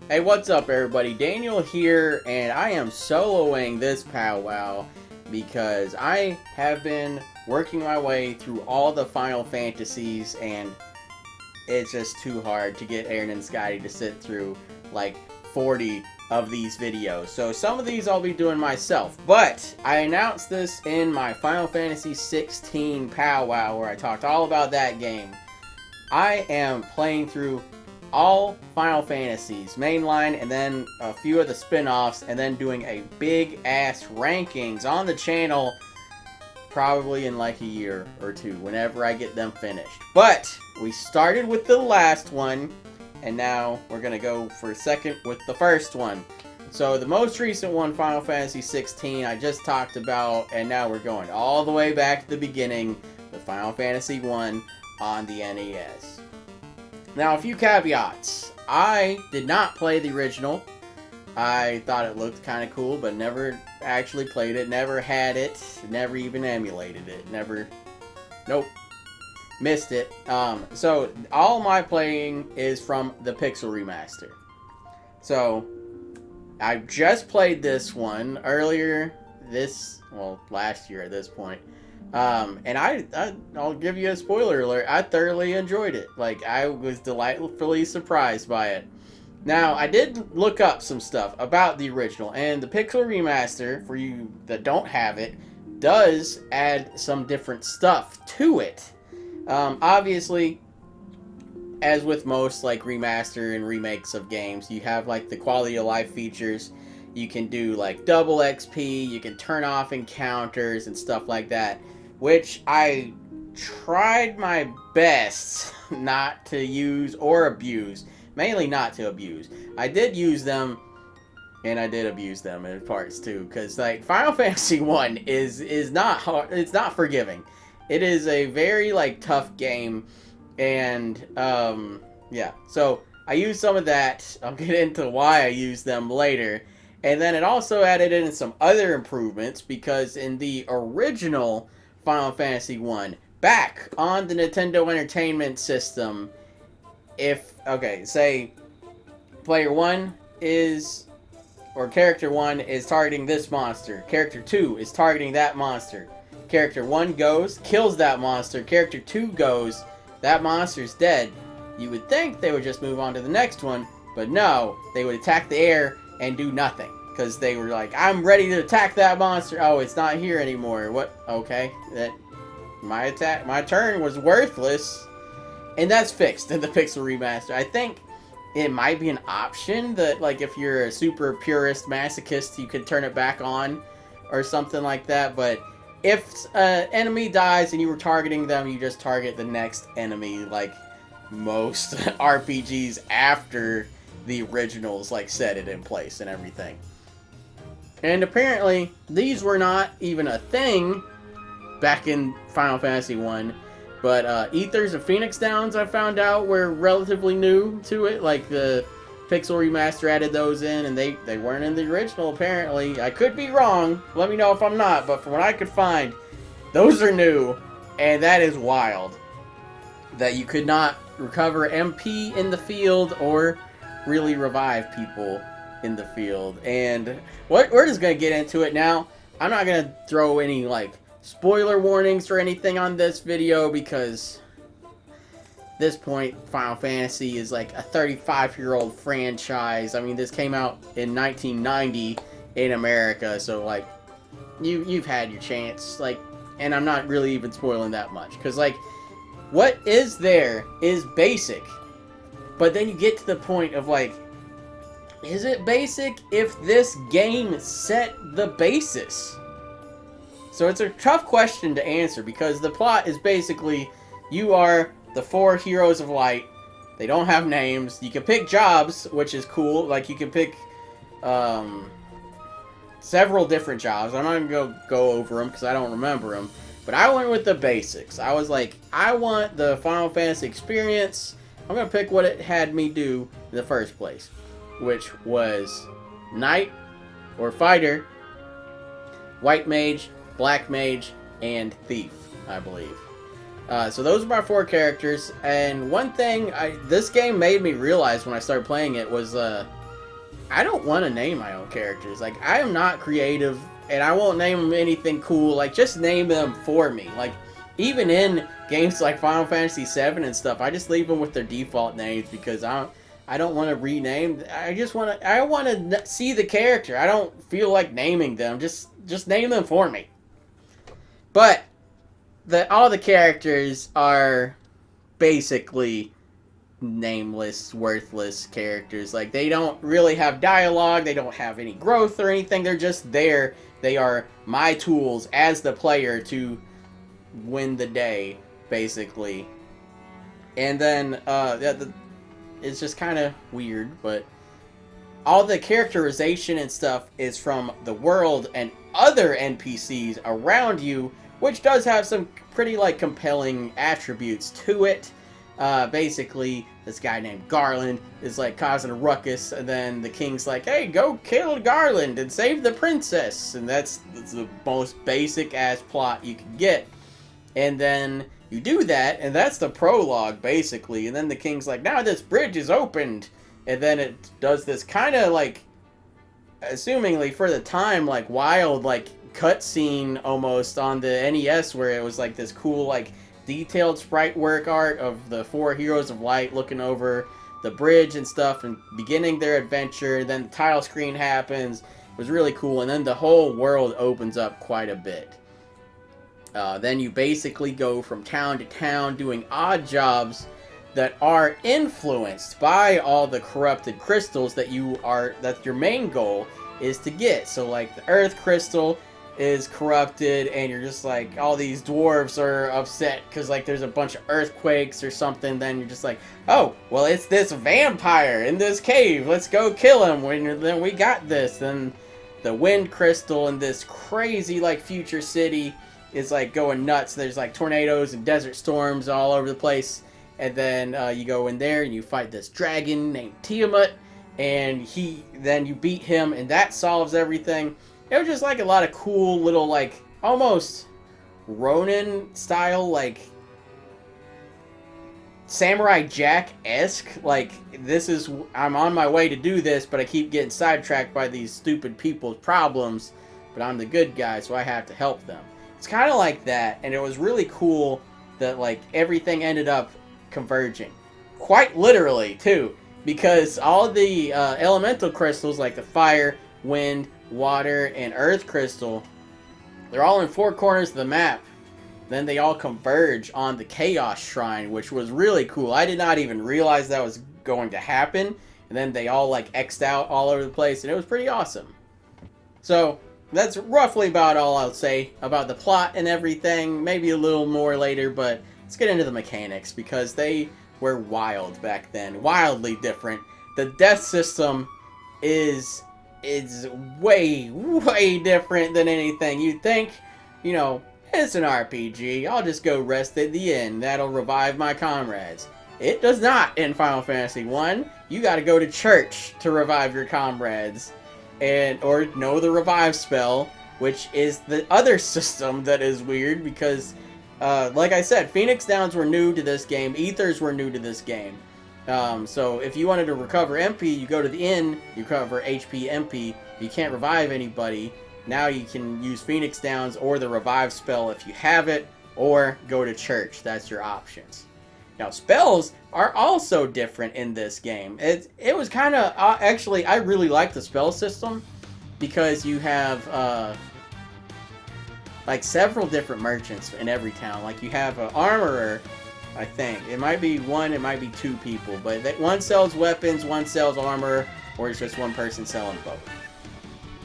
Hey, what's up everybody? Daniel here, and I am soloing this powwow because I have been working my way through all the Final Fantasies, and it's just too hard to get Aaron and Scotty to sit through like 40 of these videos. So some of these I'll be doing myself, but I announced this in my Final Fantasy 16 powwow where I talked all about that game. I am playing through all Final Fantasies, mainline, and then a few of the spin-offs, and then doing a big-ass rankings on the channel, probably in like a year or two, whenever I get them finished. But we started with the last one, and now we're going to go for a second with the first one. So the most recent one, Final Fantasy 16, I just talked about, and now we're going all the way back to the beginning, the Final Fantasy 1 on the NES. Now, a few caveats. I did not play the original. I thought it looked kind of cool, but never actually played it, never had it, never even emulated it, nope, missed it. So, all my playing is from the Pixel Remaster. So, I just played this one earlier last year at this point. And I'll give you a spoiler alert. I thoroughly enjoyed it. Like, I was delightfully surprised by it. Now, I did look up some stuff about the original, and the Pixel Remaster, for you that don't have it, does add some different stuff to it. Obviously, as with most, like, remaster and remakes of games, you have, like, the quality of life features. You can do, like, double XP, you can turn off encounters and stuff like that, which I tried my best not to use or abuse. Mainly not to abuse. I did use them, and I did abuse them in parts too, because like Final Fantasy 1 is not hard, it's not forgiving. It is a very like tough game, and yeah. So I used some of that. I'll get into why I used them later. And then it also added in some other improvements, because in the original Final Fantasy 1, back on the Nintendo Entertainment System, say player 1 is, or character 1 is targeting this monster, character 2 is targeting that monster, character 1 goes, kills that monster, character 2 goes, that monster's dead. You would think they would just move on to the next one, but no, they would attack the air and do nothing. Because they were like, I'm ready to attack that monster. Oh, it's not here anymore. What? Okay. My turn was worthless. And that's fixed in the Pixel Remaster. I think it might be an option that, like, if you're a super purist masochist, you could turn it back on or something like that. But if an enemy dies and you were targeting them, you just target the next enemy, like most RPGs after the originals, like, set it in place and everything. And apparently, these were not even a thing back in Final Fantasy 1. But Ethers of Phoenix Downs, I found out, were relatively new to it. Like, the Pixel Remaster added those in, and they weren't in the original, apparently. I could be wrong. Let me know if I'm not. But from what I could find, those are new. And that is wild. That you could not recover MP in the field or really revive people in the field. And we're just gonna get into it now. I'm not gonna throw any like spoiler warnings or anything on this video, because at this point Final Fantasy is like a 35-year-old franchise. I mean, this came out in 1990 in America, so like you've had your chance, like, and I'm not really even spoiling that much, because like what is there is basic, but then you get to the point of like, is it basic if this game set the basis? So it's a tough question to answer, because the plot is basically, you are the 4 heroes of light. They don't have names. You can pick jobs, which is cool. Like, you can pick several different jobs. I'm not going to go over them because I don't remember them. But I went with the basics. I was like, I want the Final Fantasy experience. I'm going to pick what it had me do in the first place, which was Knight or Fighter, White Mage, Black Mage, and Thief, I believe. So those are my 4 characters. And one thing this game made me realize when I started playing it was I don't want to name my own characters. Like, I am not creative, and I won't name them anything cool. Like, just name them for me. Like, even in games like Final Fantasy VII and stuff, I just leave them with their default names because I don't want to rename. I want to see the character. I don't feel like naming them. Just name them for me. But all the characters are basically nameless, worthless characters. Like, they don't really have dialogue, they don't have any growth or anything, they're just there. They are my tools as the player to win the day, basically. And then, it's just kind of weird, but all the characterization and stuff is from the world and other NPCs around you, which does have some pretty, like, compelling attributes to it. Basically, this guy named Garland is, like, causing a ruckus, and then the king's like, hey, go kill Garland and save the princess, and that's the most basic-ass plot you can get. And then you do that, and that's the prologue, basically, and then the king's like, now this bridge is opened, and then it does this kind of, like, assumingly for the time, like, wild, like, cutscene almost on the NES, where it was, like, this cool, like, detailed sprite work art of the 4 heroes of light looking over the bridge and stuff and beginning their adventure. Then the title screen happens. It was really cool, and then the whole world opens up quite a bit. Then you basically go from town to town doing odd jobs that are influenced by all the corrupted crystals that's your main goal is to get. So, like, the earth crystal is corrupted, and you're just like, all these dwarves are upset because, like, there's a bunch of earthquakes or something. Then you're just like, oh, well, it's this vampire in this cave, let's go kill him. Then we got this. Then the wind crystal in this crazy, like, future city is, like, going nuts. There's, like, tornadoes and desert storms all over the place. And then you go in there and you fight this dragon named Tiamat, and then you beat him, and that solves everything. It was just, like, a lot of cool little, like, almost Ronin style, like, Samurai Jack-esque. Like, I'm on my way to do this, but I keep getting sidetracked by these stupid people's problems, but I'm the good guy, so I have to help them. It's kind of like that, and it was really cool that, like, everything ended up converging. Quite literally, too, because all the elemental crystals, like the fire, wind, water, and earth crystal, they're all in 4 corners of the map. Then they all converge on the Chaos Shrine, which was really cool. I did not even realize that was going to happen. And then they all, like, X'd out all over the place, and it was pretty awesome. So that's roughly about all I'll say about the plot and everything. Maybe a little more later, but let's get into the mechanics, because they were wild back then. Wildly different. The death system is way, way different than anything you'd think. You know, it's an RPG. I'll just go rest at the inn. That'll revive my comrades. It does not in Final Fantasy 1. You gotta go to church to revive your comrades. Or know the revive spell, which is the other system that is weird, because like I said, Phoenix Downs were new to this game, Ethers were new to this game. So if you wanted to recover MP, you go to the inn, you recover HP, MP. You can't revive anybody. Now you can use Phoenix Downs or the revive spell if you have it, or go to church. That's your options. Now, spells are also different in this game. It was kind of actually, I really like the spell system, because you have like several different merchants in every town. Like, you have an armorer, I think. It might be 1, it might be 2 people, but one sells weapons, one sells armor, or it's just one person selling both.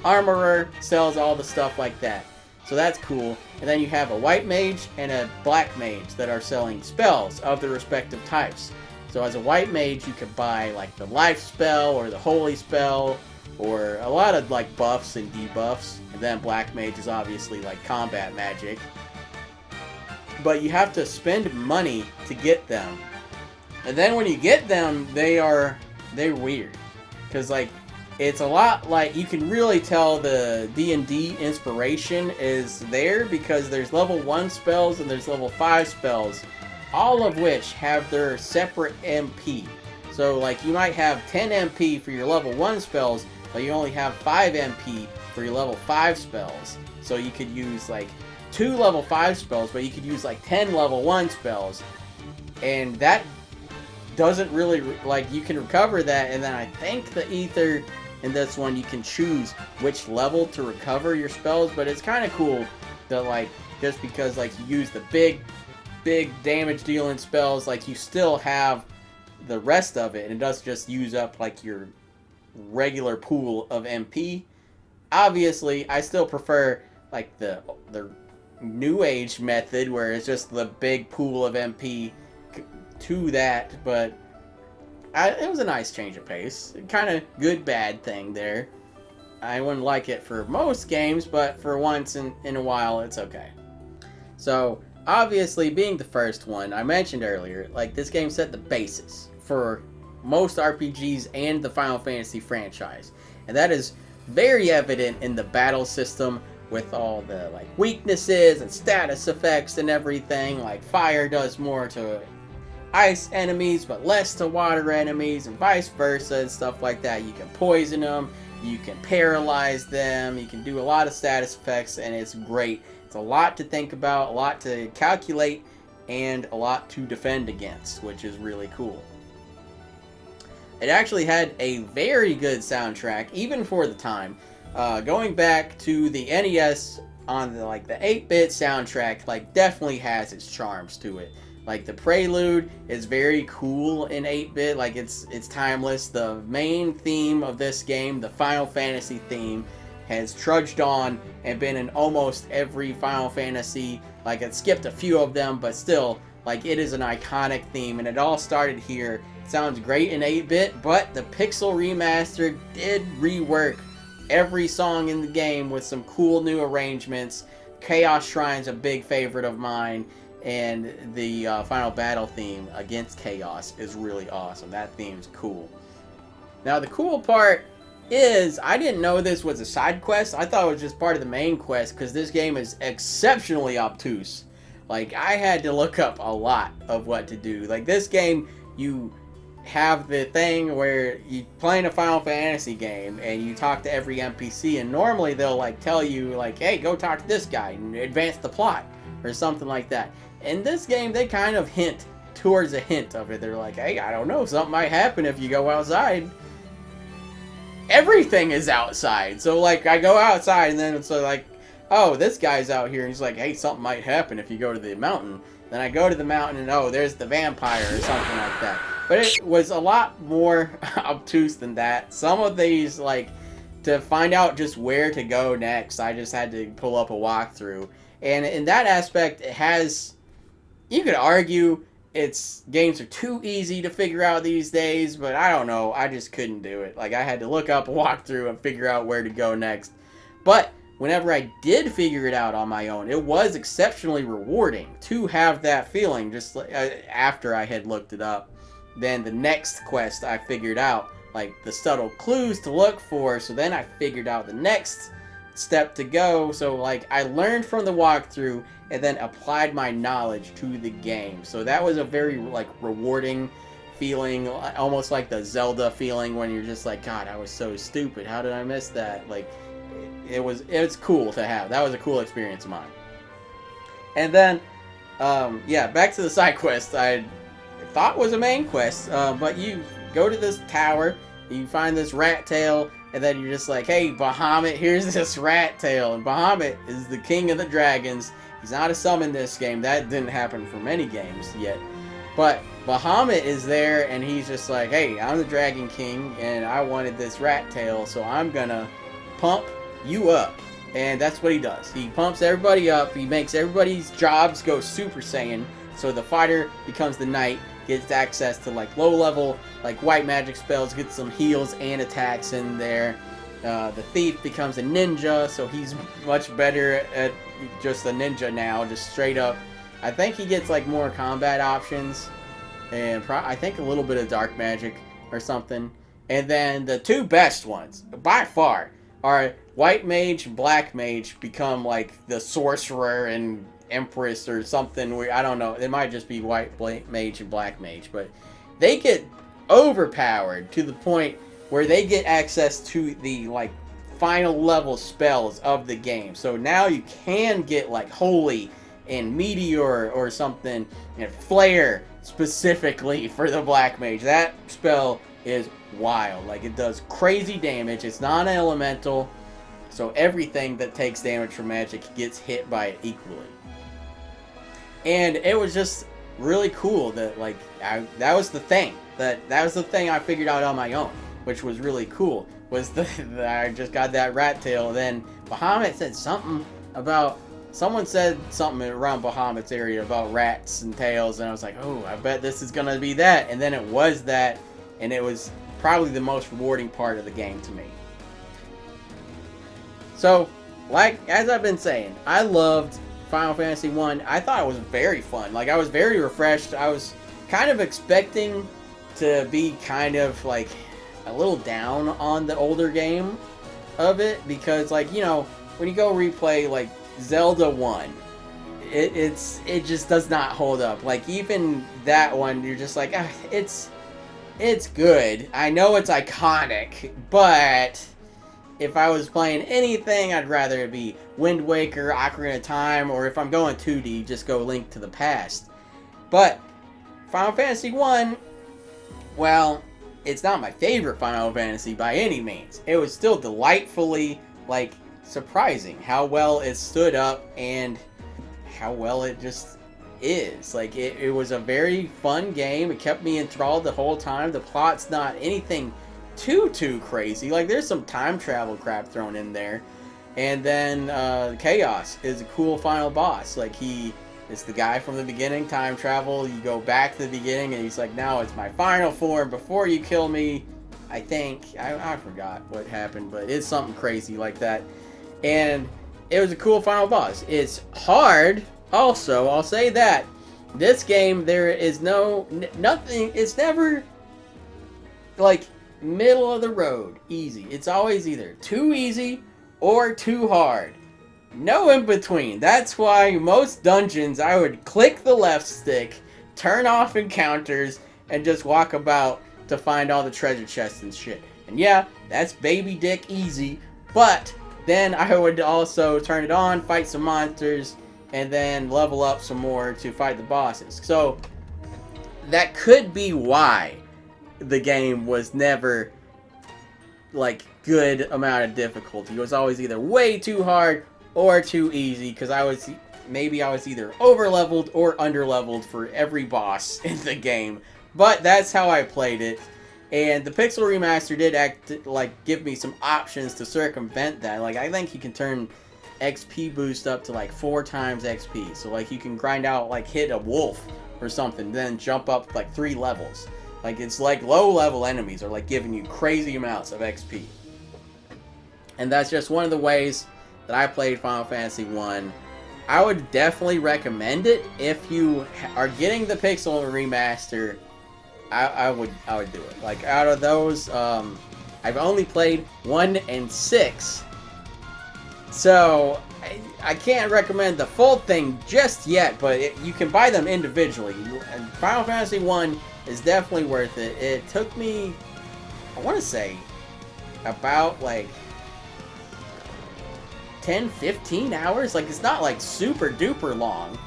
Armorer sells all the stuff like that. So that's cool. And then you have a white mage and a black mage that are selling spells of the respective types. So as a white mage, you could buy, like, the life spell or the holy spell, or a lot of, like, buffs and debuffs. And then black mage is obviously, like, combat magic. But you have to spend money to get them. And then when you get them, they're weird. Because, like, it's a lot like, you can really tell the D&D inspiration is there, because there's level 1 spells and there's level 5 spells, all of which have their separate MP. So like you might have 10 MP for your level 1 spells, but you only have 5 MP for your level 5 spells. So you could use like 2 level 5 spells, but you could use like 10 level 1 spells. And that doesn't really, like, you can recover that, and then I think the ether in this one you can choose which level to recover your spells, but it's kind of cool that, like, just because, like, you use the big damage dealing spells, like, you still have the rest of it, and it doesn't just use up, like, your regular pool of MP. Obviously, I still prefer, like, the New Age method, where it's just the big pool of MP to that, but it was a nice change of pace. Kind of good, bad thing there. I wouldn't like it for most games, but for once in a while, it's okay. So, obviously, being the first one, I mentioned earlier, like, this game set the basis for most RPGs and the Final Fantasy franchise. And that is very evident in the battle system with all the, like, weaknesses and status effects and everything. Like, fire does more to ice enemies, but less to water enemies, and vice versa, and stuff like that. You can poison them, you can paralyze them, you can do a lot of status effects, and it's great. It's a lot to think about, a lot to calculate, and a lot to defend against, which is really cool. It actually had a very good soundtrack, even for the time. Going back to the NES on the 8-bit soundtrack, like, definitely has its charms to it. Like, the prelude is very cool in 8-bit, like, it's timeless. The main theme of this game, the Final Fantasy theme, has trudged on and been in almost every Final Fantasy. Like, it skipped a few of them, but still, like, it is an iconic theme, and it all started here. It sounds great in 8-bit, but the Pixel Remaster did rework every song in the game with some cool new arrangements. Chaos Shrine's a big favorite of mine. And the final battle theme against Chaos is really awesome. That theme's cool. Now, the cool part is, I didn't know this was a side quest. I thought it was just part of the main quest, because this game is exceptionally obtuse. Like, I had to look up a lot of what to do. Like, this game, you have the thing where you playing a Final Fantasy game, and you talk to every NPC, and normally they'll, like, tell you, like, hey, go talk to this guy and advance the plot, or something like that. In this game, they kind of hint towards a hint of it. They're like, hey, I don't know, something might happen if you go outside. Everything is outside. So, like, I go outside, and then it's like, oh, this guy's out here, and he's like, hey, something might happen if you go to the mountain. Then I go to the mountain, and oh, there's the vampire, or something like that. But it was a lot more obtuse than that. Some of these, like, to find out just where to go next, I just had to pull up a walkthrough. And in that aspect, it has... You could argue games are too easy to figure out these days, but I don't know. I just couldn't do it. Like, I had to look up a walkthrough and figure out where to go next. But whenever I did figure it out on my own, it was exceptionally rewarding to have that feeling just after I had looked it up. Then the next quest I figured out, like, the subtle clues to look for, so then I figured out the next step to go. So, like, I learned from the walkthrough and then applied my knowledge to the game. So that was a very, like, rewarding feeling, almost like the Zelda feeling when you're just like, God, I was so stupid. How did I miss that? Like, it's cool to have. That was a cool experience of mine. And then, yeah, back to the side quest. I thought was a main quest, but you go to this tower, you find this rat tail, and then you're just like, hey, Bahamut, here's this rat tail. And Bahamut is the king of the dragons. He's not a summon this game. That didn't happen for many games yet. But Bahamut is there, and he's just like, hey, I'm the Dragon King, and I wanted this rat tail, so I'm gonna pump you up. And that's what he does. He pumps everybody up. He makes everybody's jobs go Super Saiyan. So the fighter becomes the knight, gets access to, like, low-level, like, white magic spells, gets some heals and attacks in there. The thief becomes a ninja, so he's much better at just a ninja now, just straight up. I think he gets, like, more combat options, and I think a little bit of dark magic or something. And then the two best ones, by far, are white mage and black mage become, like, the sorcerer and empress or something. I don't know. It might just be white mage and black mage, but they get overpowered to the point where they get access to the like final level spells of the game. So now you can get like Holy and Meteor or something, and Flare specifically for the Black Mage. That spell is wild. Like, it does crazy damage. It's not an elemental, so everything that takes damage from magic gets hit by it equally. And it was just really cool that like that was the thing that was the thing I figured out on my own, which was really cool. Was that I just got that rat tail. Then Bahamut said something about, someone said something around Bahamut's area about rats and tails, and I was like, oh, I bet this is gonna be that. And then it was that, and it was probably the most rewarding part of the game to me. So, like, as I've been saying, I loved Final Fantasy 1. I thought it was very fun. Like, I was very refreshed. I was kind of expecting to be kind of like a little down on the older game of it, because like, you know, when you go replay like Zelda 1, it just does not hold up. Like, even that one, you're just like, it's good. I know it's iconic, but if I was playing anything, I'd rather it be Wind Waker, Ocarina of Time, or if I'm going 2D, just go Link to the Past. But Final Fantasy 1, well, it's not my favorite Final Fantasy by any means. It was still delightfully, like, surprising how well it stood up and how well it just is. Like, it was a very fun game. It kept me enthralled the whole time. The plot's not anything too crazy. Like, there's some time travel crap thrown in there. And then Chaos is a cool final boss. Like, it's the guy from the beginning, time travel. You go back to the beginning, and he's like, now it's my final form before you kill me. I think. I forgot what happened, but it's something crazy like that. And it was a cool final boss. It's hard, also, I'll say that. This game, there is nothing, it's never, like, middle of the road, easy. It's always either too easy or too hard. No in between. That's why most dungeons I would click the left stick, turn off encounters, and just walk about to find all the treasure chests and shit. And yeah, that's baby dick easy, but then I would also turn it on, fight some monsters, and then level up some more to fight the bosses. So that could be why the game was never like good amount of difficulty. It was always either way too hard or too easy, because I was either over leveled or under leveled for every boss in the game. But that's how I played it. And the Pixel Remaster did give me some options to circumvent that. Like, I think you can turn XP boost up to like 4 times XP. So like, you can grind out, like, hit a wolf or something, then jump up like 3 levels. Like, it's like low level enemies are like giving you crazy amounts of XP. And that's just one of the ways that I played Final Fantasy 1. I would definitely recommend it if you are getting the Pixel Remaster. I would do it. Like, out of those, I've only played 1 and 6, so I can't recommend the full thing just yet. But you can buy them individually. And Final Fantasy 1 is definitely worth it. It took me, I want to say, about like 10-15 hours. Like, it's not like super duper long,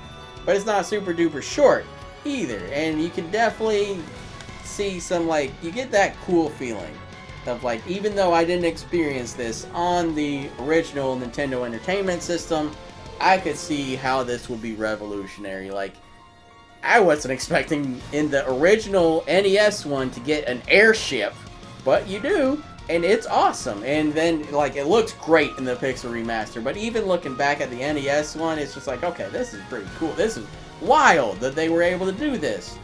but it's not super duper short either. And you can definitely see some, like, you get that cool feeling of, like, even though I didn't experience this on the original Nintendo Entertainment System, I could see how this will be revolutionary. Like, I wasn't expecting in the original NES one to get an airship, but you do, and it's awesome. And then, like, it looks great in the Pixel Remaster, but even looking back at the NES one, it's just like, okay, this is pretty cool. This is wild that they were able to do this.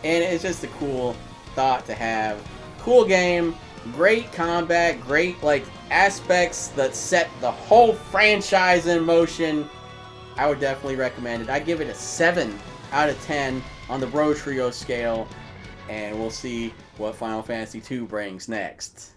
And it's just a cool thought to have. Cool game, great combat, great, like, aspects that set the whole franchise in motion. I would definitely recommend it. I give it a 7 out of 10 on the Bro Trio scale, and we'll see what Final Fantasy II brings next.